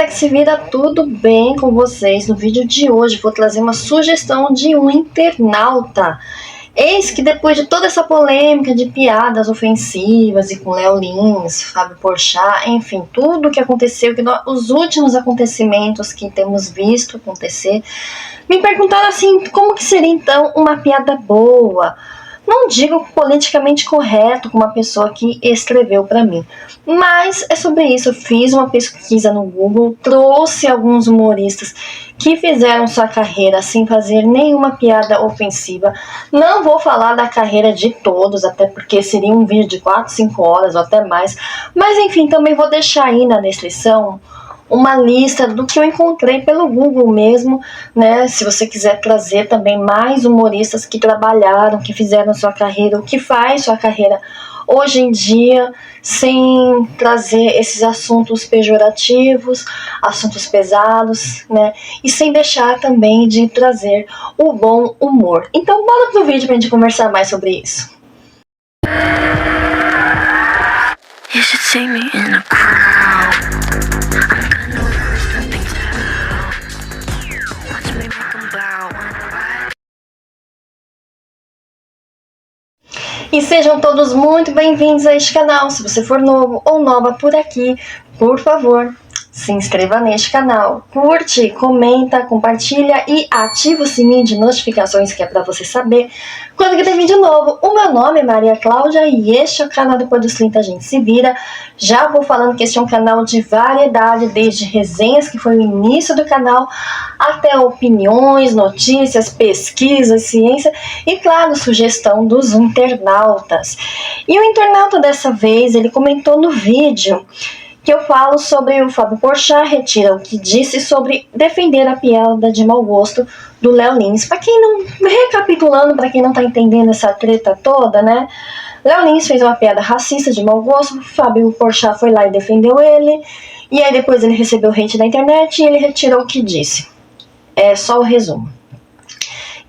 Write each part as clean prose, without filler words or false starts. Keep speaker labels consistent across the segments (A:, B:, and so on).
A: galera que se vira, tudo bem com vocês? No vídeo de hoje vou trazer uma sugestão de um internauta. Eis que depois de toda essa polêmica de piadas ofensivas e com Léo Lins, Fábio Porchat, enfim, tudo que aconteceu, os últimos acontecimentos que temos visto acontecer, me perguntaram assim, como que seria então uma piada boa? Não digo politicamente correto, como a pessoa que escreveu para mim, mas é sobre isso. Eu fiz uma pesquisa no Google, trouxe alguns humoristas que fizeram sua carreira sem fazer nenhuma piada ofensiva. Não vou falar da carreira de todos, até porque seria um vídeo de 4, 5 horas ou até mais, mas enfim, também vou deixar aí na descrição uma lista do que eu encontrei pelo Google mesmo, né? Se você quiser trazer também mais humoristas que trabalharam, que fizeram sua carreira, o que faz sua carreira hoje em dia, sem trazer esses assuntos pejorativos, assuntos pesados, né? E sem deixar também de trazer o bom humor. Então bora pro vídeo pra gente conversar mais sobre isso. You should see me in a crowd. E sejam todos muito bem-vindos a este canal. Se você for novo ou nova por aqui, por favor, se inscreva neste canal, curte, comenta, compartilha e ativa o sininho de notificações, que é para você saber quando que tem vídeo novo. O meu nome é Maria Cláudia e este é o canal Depois dos 30 a gente se vira. Já vou falando que este é um canal de variedade, desde resenhas, que foi o início do canal, até opiniões, notícias, pesquisas, ciência e, claro, sugestão dos internautas. E o internauta dessa vez, ele comentou no vídeo que eu falo sobre o Fábio Porchat retira o que disse sobre defender a piada de mau gosto do Léo Lins. Para quem não, recapitulando, para quem não tá entendendo essa treta toda, né? Léo Lins fez uma piada racista de mau gosto, Fábio Porchat foi lá e defendeu ele, e aí depois ele recebeu hate da internet e ele retirou o que disse. É só o resumo.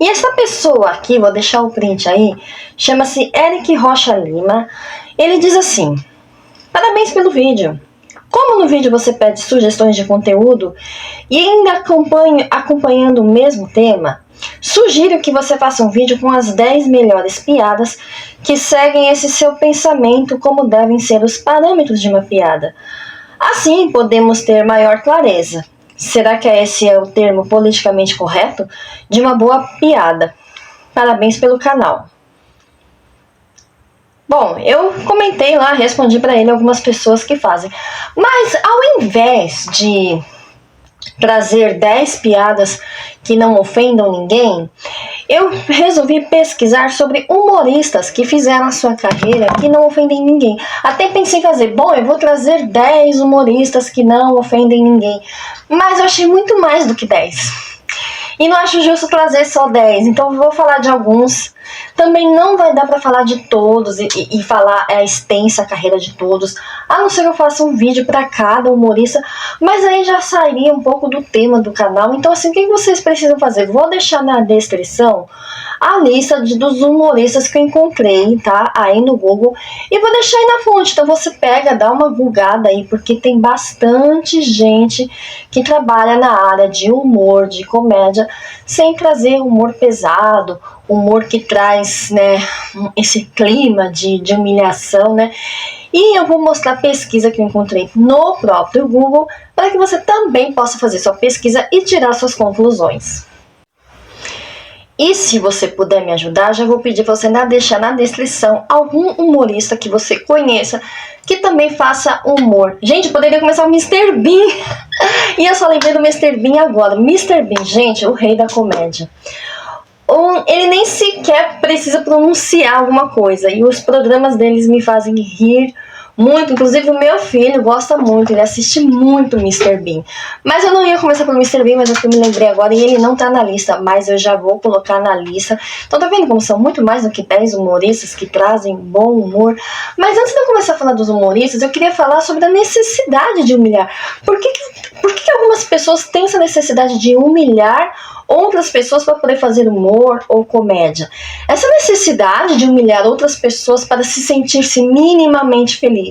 A: E essa pessoa aqui, vou deixar o print aí, chama-se Eric Rocha Lima. Ele diz assim: parabéns pelo vídeo. Como no vídeo você pede sugestões de conteúdo e ainda acompanhando o mesmo tema, sugiro que você faça um vídeo com as 10 melhores piadas que seguem esse seu pensamento, como devem ser os parâmetros de uma piada. Assim podemos ter maior clareza. Será que esse é o termo politicamente correto? De uma boa piada. Parabéns pelo canal. Bom, eu comentei lá, respondi para ele algumas pessoas que fazem. Mas ao invés de trazer 10 piadas que não ofendam ninguém, eu resolvi pesquisar sobre humoristas que fizeram a sua carreira que não ofendem ninguém. Até pensei em fazer, bom, eu vou trazer 10 humoristas que não ofendem ninguém. Mas eu achei muito mais do que 10. E não acho justo trazer só 10, então eu vou falar de alguns. Também não vai dar para falar de todos e falar a extensa carreira de todos, a não ser que eu faça um vídeo para cada humorista, mas aí já sairia um pouco do tema do canal. Então assim, o que vocês precisam fazer? Vou deixar na descrição a lista dos humoristas que eu encontrei, tá? Aí no Google, e vou deixar aí na fonte, então você pega, dá uma googada aí, porque tem bastante gente que trabalha na área de humor, de comédia, sem trazer humor pesado, humor que traz, né, esse clima de humilhação, né? E eu vou mostrar a pesquisa que eu encontrei no próprio Google, para que você também possa fazer sua pesquisa e tirar suas conclusões. E se você puder me ajudar, já vou pedir para você deixar na descrição algum humorista que você conheça que também faça humor. Gente, poderia começar o Mr. Bean. E eu só lembrei do Mr. Bean agora. Mr. Bean, gente, o rei da comédia. Ele nem sequer precisa pronunciar alguma coisa. E os programas deles me fazem rir muito. Inclusive o meu filho gosta muito, ele assiste muito Mr. Bean. Mas eu não ia começar pelo Mr. Bean, mas eu me lembrei agora e ele não tá na lista, mas eu já vou colocar na lista. Então tá vendo como são muito mais do que 10 humoristas que trazem bom humor. Mas antes de eu começar a falar dos humoristas, eu queria falar sobre a necessidade de humilhar. Por que algumas pessoas têm essa necessidade de humilhar outras pessoas para poder fazer humor ou comédia? Essa necessidade de humilhar outras pessoas para se sentir-se minimamente feliz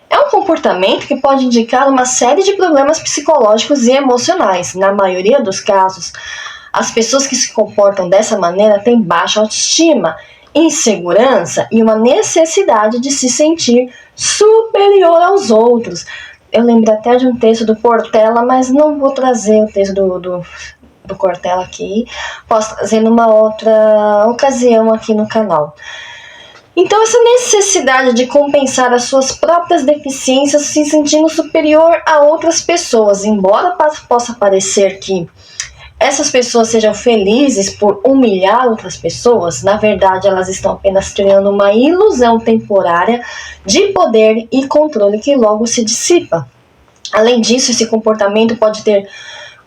A: É um comportamento que pode indicar uma série de problemas psicológicos e emocionais. Na maioria dos casos, as pessoas que se comportam dessa maneira têm baixa autoestima, insegurança e uma necessidade de se sentir superior aos outros. Eu lembro até de um texto do Cortella, mas não vou trazer o texto do Cortella aqui. Posso trazer numa outra ocasião aqui no canal. Então, essa necessidade de compensar as suas próprias deficiências se sentindo superior a outras pessoas, embora possa parecer que essas pessoas sejam felizes por humilhar outras pessoas, na verdade elas estão apenas criando uma ilusão temporária de poder e controle que logo se dissipa. Além disso, esse comportamento pode ter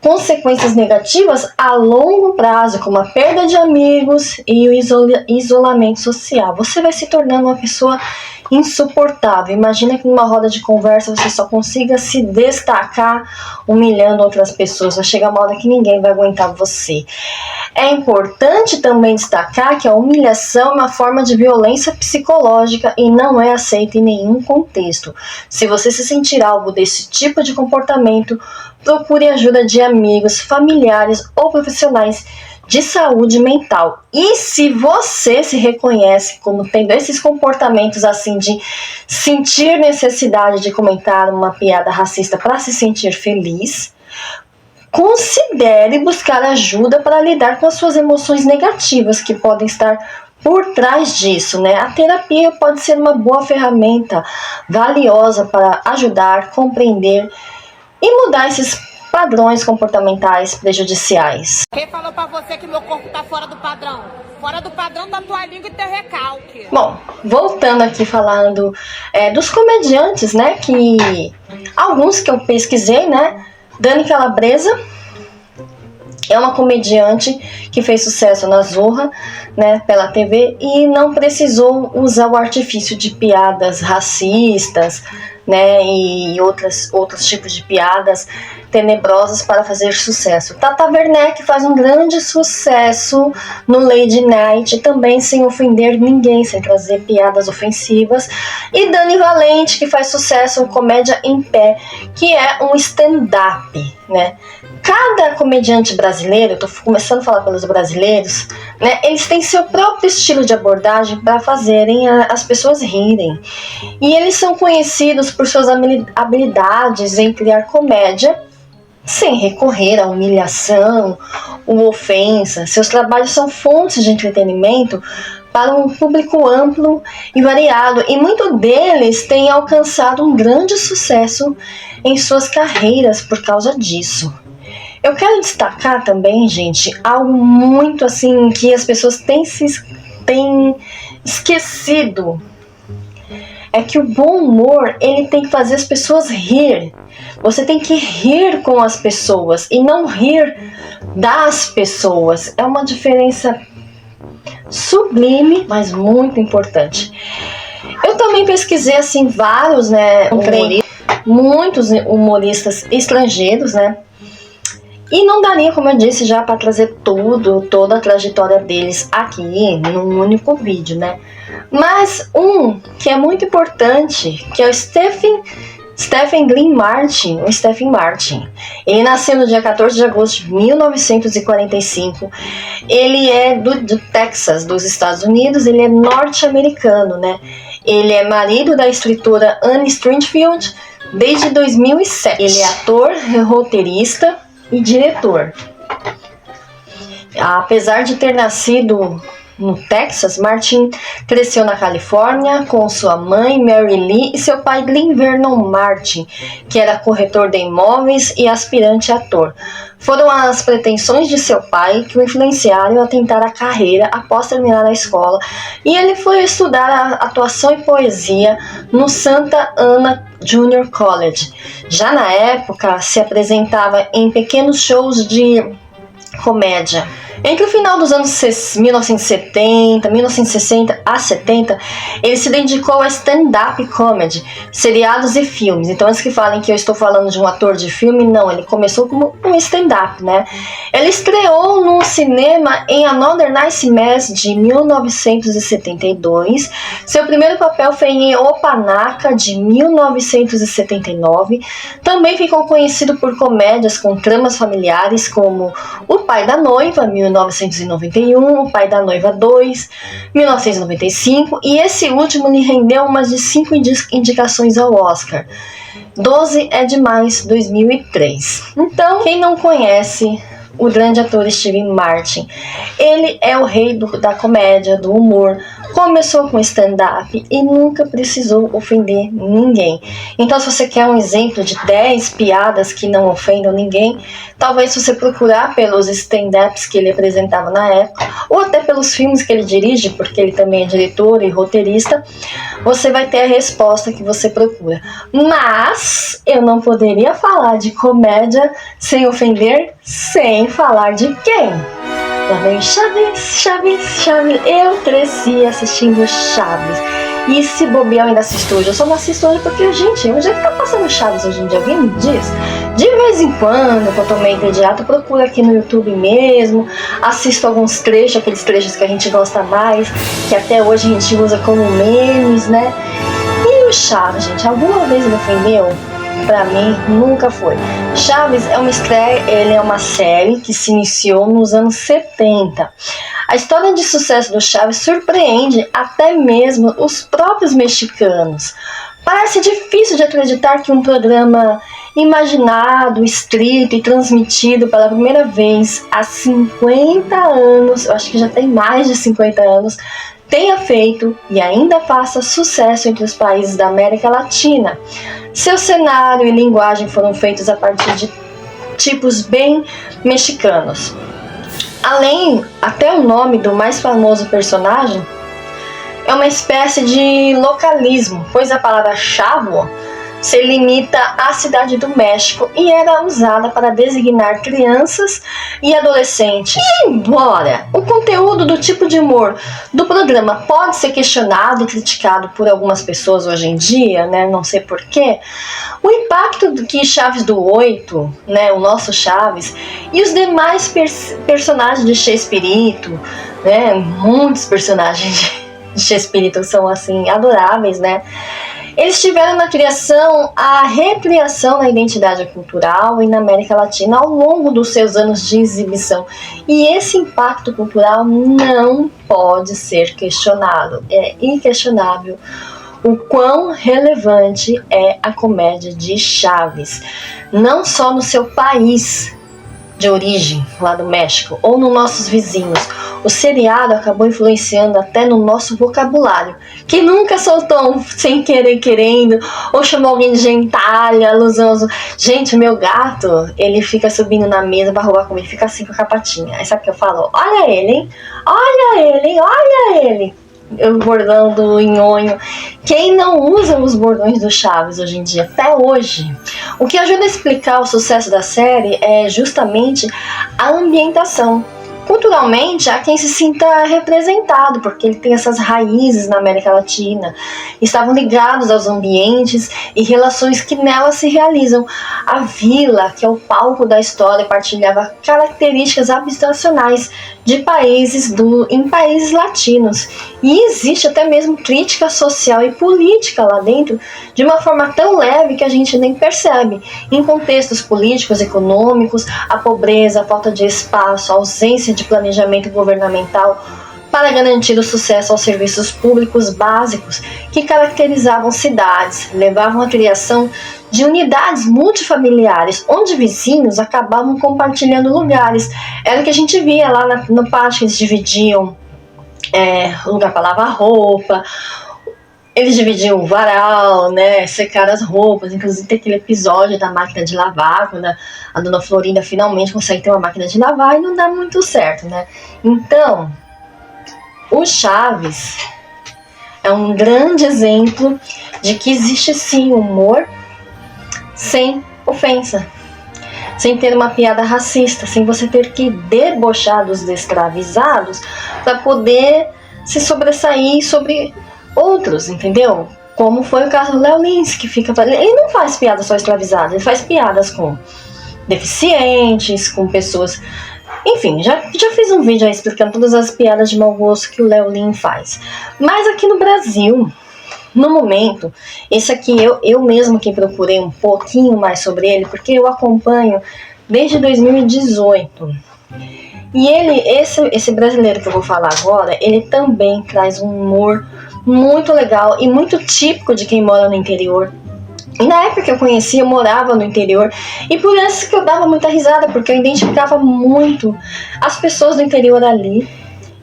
A: consequências negativas a longo prazo, como a perda de amigos e o isolamento social. Você vai se tornando uma pessoa insuportável. Imagina que numa roda de conversa você só consiga se destacar humilhando outras pessoas. Vai chegar uma hora que ninguém vai aguentar você. É importante também destacar que a humilhação é uma forma de violência psicológica e não é aceita em nenhum contexto. Se você se sentir alvo desse tipo de comportamento, procure ajuda de amigos, familiares ou profissionais de saúde mental. E se você se reconhece como tendo esses comportamentos assim de sentir necessidade de comentar uma piada racista para se sentir feliz, considere buscar ajuda para lidar com as suas emoções negativas que podem estar por trás disso, né? A terapia pode ser uma boa ferramenta valiosa para ajudar, compreender e mudar esses padrões comportamentais prejudiciais.
B: Quem falou pra você que meu corpo tá fora do padrão? Fora do padrão da tua língua e teu recalque.
A: Bom, voltando aqui falando dos comediantes, né? Que alguns que eu pesquisei, né? Dani Calabresa é uma comediante que fez sucesso na Zorra, né, pela TV, e não precisou usar o artifício de piadas racistas, né, e outros tipos de piadas tenebrosas para fazer sucesso. Tata Werneck faz um grande sucesso no Lady Night, também sem ofender ninguém, sem trazer piadas ofensivas. E Dani Valente, que faz sucesso no Comédia em Pé, que é um stand-up, né? Cada comediante brasileiro, eu tô começando a falar pelos brasileiros, né, eles têm seu próprio estilo de abordagem para fazerem as pessoas rirem. E eles são conhecidos por suas habilidades em criar comédia sem recorrer à humilhação ou ofensa. Seus trabalhos são fontes de entretenimento para um público amplo e variado, e muitos deles têm alcançado um grande sucesso em suas carreiras por causa disso. Eu quero destacar também, gente, algo muito assim que as pessoas têm esquecido. É que o bom humor, ele tem que fazer as pessoas rir. Você tem que rir com as pessoas e não rir das pessoas. É uma diferença sublime, mas muito importante. Eu também pesquisei assim vários, né, muitos humoristas estrangeiros, né? E não daria, como eu disse, já para trazer toda a trajetória deles aqui num único vídeo, né? Mas um que é muito importante, que é o Stephen Glenn Martin, o Stephen Martin. Ele nasceu no dia 14 de agosto de 1945. Ele é do Texas, dos Estados Unidos. Ele é norte-americano, né? Ele é marido da escritora Anne Stringfield desde 2007. Ele é ator, roteirista e diretor. Apesar de ter nascido no Texas, Martin cresceu na Califórnia com sua mãe Mary Lee e seu pai Glenn Vernon Martin, que era corretor de imóveis e aspirante ator. Foram as pretensões de seu pai que o influenciaram a tentar a carreira após terminar a escola, e ele foi estudar a atuação e poesia no Santa Ana Junior College. Já na época, se apresentava em pequenos shows de comédia. Entre o final dos anos 1970, 1960 a 70, ele se dedicou a stand-up comedy, seriados e filmes. Então, antes que falem que eu estou falando de um ator de filme, não, ele começou como um stand-up, né? Ele estreou no cinema em Another Nice Mess de 1972. Seu primeiro papel foi em Opanaka de 1979. Também ficou conhecido por comédias com tramas familiares como O Pai da Noiva, 1991, O Pai da Noiva 2, 1995, e esse último lhe rendeu umas de 5 indicações ao Oscar. 12 é demais, 2003. Então, quem não conhece o grande ator Steve Martin, ele é o rei da comédia, do humor. Começou com stand-up e nunca precisou ofender ninguém. Então, se você quer um exemplo de 10 piadas que não ofendam ninguém, talvez se você procurar pelos stand-ups que ele apresentava na época, ou até pelos filmes que ele dirige, porque ele também é diretor e roteirista, você vai ter a resposta que você procura. Mas eu não poderia falar de comédia sem ofender, sem falar de quem? Lá vem Chaves, Chaves, Chaves. Eu cresci assistindo Chaves. E se bobear, eu ainda assisto hoje. Eu só não assisto hoje porque, gente, onde é que tá passando Chaves hoje em dia? Alguém me diz? De vez em quando, que eu tô meio entediado, eu procuro aqui no YouTube mesmo, assisto alguns trechos, aqueles trechos que a gente gosta mais, que até hoje a gente usa como memes, né? E o Chaves, gente, alguma vez me ofendeu? Pra mim, nunca foi. Chaves é uma estreia, ele é uma série que se iniciou nos anos 70. A história de sucesso do Chaves surpreende até mesmo os próprios mexicanos. Parece difícil de acreditar que um programa imaginado, escrito e transmitido pela primeira vez há 50 anos, eu acho que já tem mais de 50 anos, tenha feito e ainda faça sucesso entre os países da América Latina. Seu cenário e linguagem foram feitos a partir de tipos bem mexicanos. Além, até o nome do mais famoso personagem é uma espécie de localismo, pois a palavra chavo se limita à cidade do México e era usada para designar crianças e adolescentes. E embora o conteúdo do tipo de humor do programa pode ser questionado e criticado por algumas pessoas hoje em dia, né, não sei porquê, o impacto que Chaves do 8, né, o nosso Chaves, e os demais personagens de Chespirito, né, muitos personagens de Chespirito são assim adoráveis, né? Eles tiveram na criação a recriação da identidade cultural e na América Latina ao longo dos seus anos de exibição. E esse impacto cultural não pode ser questionado. É inquestionável o quão relevante é a comédia de Chaves. Não só no seu país de origem, lá do México, ou nos nossos vizinhos. O seriado acabou influenciando até no nosso vocabulário. Quem nunca soltou um sem querer querendo, ou chamou alguém de gentalha, alusão. Gente, o meu gato, ele fica subindo na mesa pra roubar comida, fica assim com a capatinha. Aí sabe o que eu falo? Olha ele, hein? Olha ele, hein? Olha ele. O bordão do nhonho. Quem não usa os bordões do Chaves hoje em dia, até hoje? O que ajuda a explicar o sucesso da série é justamente a ambientação. Culturalmente, há quem se sinta representado, porque ele tem essas raízes na América Latina, estavam ligados aos ambientes e relações que nela se realizam. A vila, que é o palco da história, partilhava características habitacionais de países em países latinos. E existe até mesmo crítica social e política lá dentro, de uma forma tão leve que a gente nem percebe. Em contextos políticos, econômicos, a pobreza, a falta de espaço, a ausência de planejamento governamental para garantir o sucesso aos serviços públicos básicos que caracterizavam cidades, levavam à criação de unidades multifamiliares, onde vizinhos acabavam compartilhando lugares. Era o que a gente via lá no pátio, que eles dividiam lugar para lavar roupa, eles dividiam o varal, né, secar as roupas. Inclusive tem aquele episódio da máquina de lavar, quando a dona Florinda finalmente consegue ter uma máquina de lavar e não dá muito certo, né? Então, o Chaves é um grande exemplo de que existe sim humor sem ofensa. sem ter uma piada racista, sem você ter que debochar dos escravizados para poder se sobressair sobre outros, entendeu? Como foi o caso do Léo Lins, que fica... Ele não faz piada só escravizados, ele faz piadas com deficientes, com pessoas... Enfim, já fiz um vídeo aí explicando todas as piadas de mau gosto que o Léo Lins faz. Mas aqui no Brasil, no momento, esse aqui eu mesmo que procurei um pouquinho mais sobre ele, porque eu acompanho desde 2018. E esse brasileiro que eu vou falar agora, ele também traz um humor muito legal e muito típico de quem mora no interior. E na época que eu conheci, eu morava no interior, e por isso que eu dava muita risada, porque eu identificava muito as pessoas do interior ali.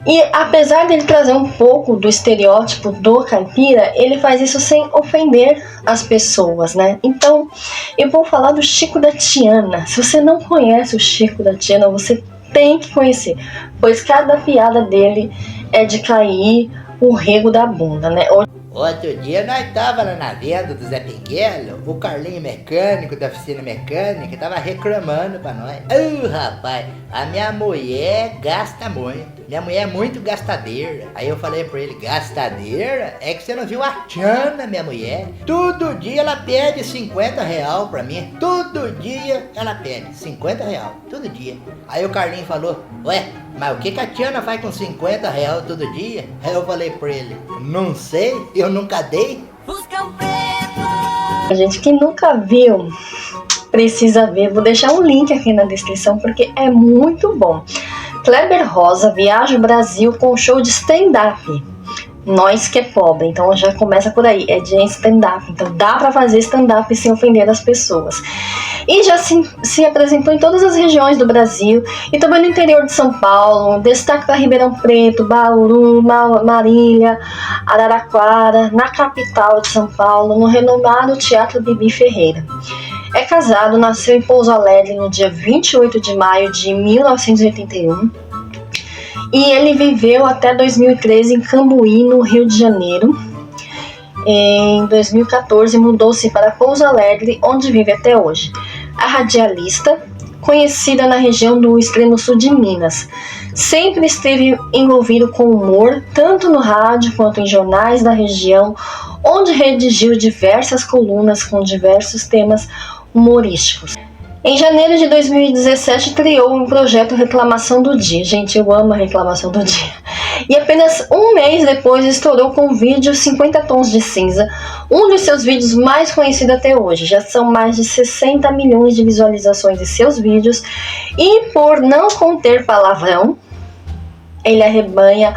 A: E apesar dele trazer um pouco do estereótipo do caipira, ele faz isso sem ofender as pessoas, né? Então, eu vou falar do Chico da Tiana. Se você não conhece o Chico da Tiana, você tem que conhecer, pois cada piada dele é de cair o rego da bunda, né?
C: Outro dia nós tava lá na venda do Zé Pinguelo, o Carlinho mecânico da oficina mecânica tava reclamando pra nós. Rapaz, a minha mulher gasta muito. Minha mulher é muito gastadeira. Aí eu falei pra ele, gastadeira? É que você não viu a Tiana, minha mulher? Todo dia ela pede 50 real pra mim. Todo dia ela pede 50 real. Todo dia. Aí o Carlinho falou, ué, mas o que a Tiana faz com 50 real todo dia? Aí eu falei pra ele, não sei, eu nunca dei.
A: A gente que nunca viu, precisa ver. Vou deixar um link aqui na descrição porque é muito bom. Kleber Rosa viaja o Brasil com um show de stand-up. Nós que é pobre, então já começa por aí, é de stand-up, então dá pra fazer stand-up sem ofender as pessoas. E já se apresentou em todas as regiões do Brasil e também no interior de São Paulo, destaque para Ribeirão Preto, Bauru, Marília, Araraquara, na capital de São Paulo, no renomado Teatro Bibi Ferreira. É casado, nasceu em Pouso Alegre no dia 28 de maio de 1981 e ele viveu até 2013 em Cambuí, no Rio de Janeiro. Em 2014 mudou-se para Pouso Alegre, onde vive até hoje. A radialista, conhecida na região do extremo sul de Minas, sempre esteve envolvido com humor, tanto no rádio quanto em jornais da região, onde redigiu diversas colunas com diversos temas humorísticos. Em janeiro de 2017 criou um projeto Reclamação do Dia. Gente, eu amo a Reclamação do Dia. E apenas um mês depois estourou com o vídeo 50 Tons de Cinza, um dos seus vídeos mais conhecidos até hoje. Já são mais de 60 milhões de visualizações de seus vídeos e por não conter palavrão, ele arrebanha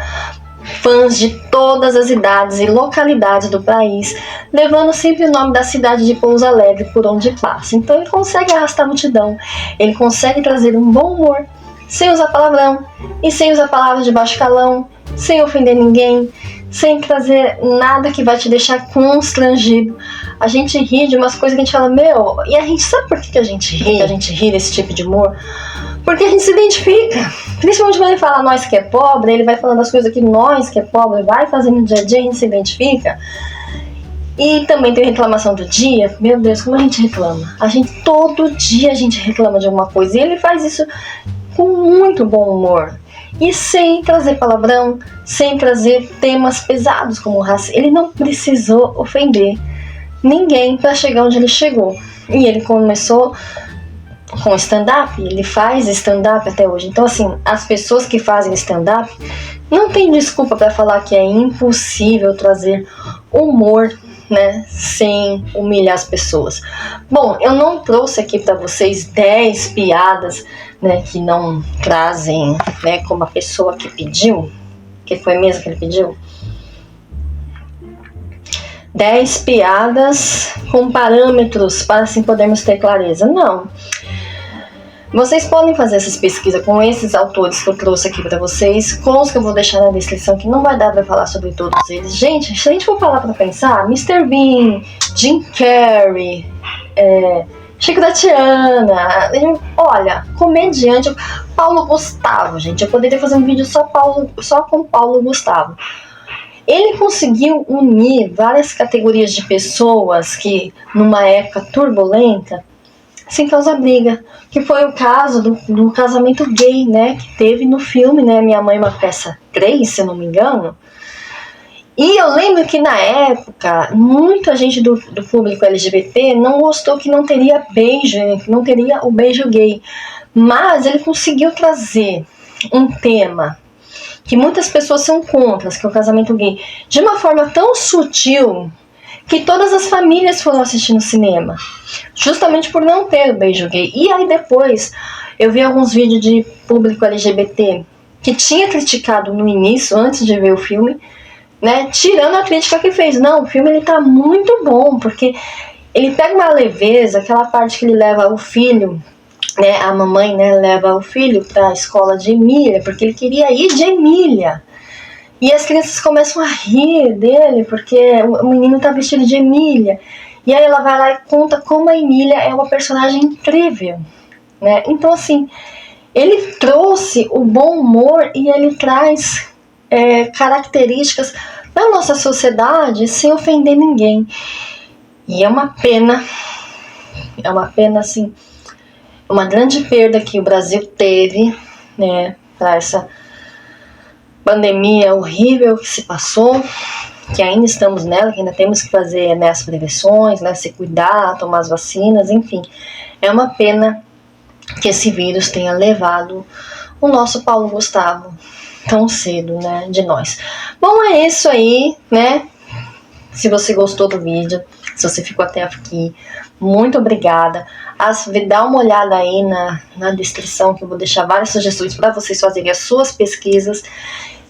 A: fãs de todas as idades e localidades do país, levando sempre o nome da cidade de Pouso Alegre por onde passa. Então ele consegue arrastar a multidão, ele consegue trazer um bom humor, sem usar palavrão e sem usar palavras de baixo calão, sem ofender ninguém, sem trazer nada que vai te deixar constrangido. A gente ri de umas coisas que a gente fala, meu, e a gente sabe por que a gente ri? A gente ri desse tipo de humor? Porque a gente se identifica. Principalmente quando ele fala nós que é pobre, ele vai falando as coisas que nós que é pobre vai fazendo no dia a dia, a gente se identifica. E também tem a reclamação do dia. Meu Deus, como a gente reclama. Todo dia a gente reclama de alguma coisa. E ele faz isso com muito bom humor. E sem trazer palavrão, sem trazer temas pesados como racismo. Ele não precisou ofender ninguém para chegar onde ele chegou. E ele começou com stand-up, ele faz stand-up até hoje. Então assim, as pessoas que fazem stand-up não tem desculpa para falar que é impossível trazer humor, né, sem humilhar as pessoas. Bom, eu não trouxe aqui para vocês 10 piadas, né, que não trazem, né, como a pessoa que pediu, que foi mesmo que ele pediu, 10 piadas com parâmetros para assim podermos ter clareza. Não. Vocês podem fazer essas pesquisas com esses autores que eu trouxe aqui para vocês, com os que eu vou deixar na descrição, que não vai dar para falar sobre todos eles. Gente, se a gente for falar para pensar, Mr. Bean, Jim Carrey, Chico da Tiana, olha, comediante, Paulo Gustavo, gente, eu poderia fazer um vídeo só com Paulo Gustavo. Ele conseguiu unir várias categorias de pessoas que, numa época turbulenta, sem causar briga. Que foi o caso do casamento gay, né? Que teve no filme, né? Minha Mãe é uma Peça 3, se eu não me engano. E eu lembro que na época, muita gente do público LGBT não gostou que não teria beijo, que não teria o beijo gay. Mas ele conseguiu trazer um tema que muitas pessoas são contra, que é o casamento gay, de uma forma tão sutil que todas as famílias foram assistir no cinema, justamente por não ter o beijo gay. E aí depois eu vi alguns vídeos de público LGBT que tinha criticado no início, antes de ver o filme, né, tirando a crítica que fez. Não, o filme ele tá muito bom, porque ele pega uma leveza, aquela parte que ele leva o filho, né, a mamãe, né, leva o filho para a escola de Emília, porque ele queria ir de Emília. E as crianças começam a rir dele, porque o menino tá vestido de Emília. E aí ela vai lá e conta como a Emília é uma personagem incrível, né? Então, assim, ele trouxe o bom humor e ele traz características da nossa sociedade sem ofender ninguém. E é uma pena, assim, uma grande perda que o Brasil teve, né, para essa pandemia horrível que se passou, que ainda estamos nela, que ainda temos que fazer, né, as prevenções, né, se cuidar, tomar as vacinas, enfim. É uma pena que esse vírus tenha levado o nosso Paulo Gustavo tão cedo, né, de nós. Bom, é isso aí, né? Se você gostou do vídeo, se você ficou até aqui, muito obrigada. Dá uma olhada aí na descrição, que eu vou deixar várias sugestões para vocês fazerem as suas pesquisas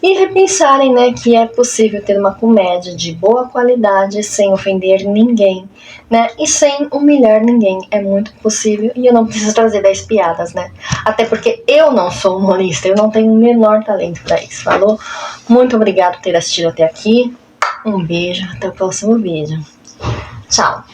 A: e repensarem, né, que é possível ter uma comédia de boa qualidade sem ofender ninguém, né, e sem humilhar ninguém. É muito possível e eu não preciso trazer 10 piadas, né, até porque eu não sou humorista, eu não tenho o menor talento para isso, falou? Muito obrigado por ter assistido até aqui, um beijo, até o próximo vídeo, tchau!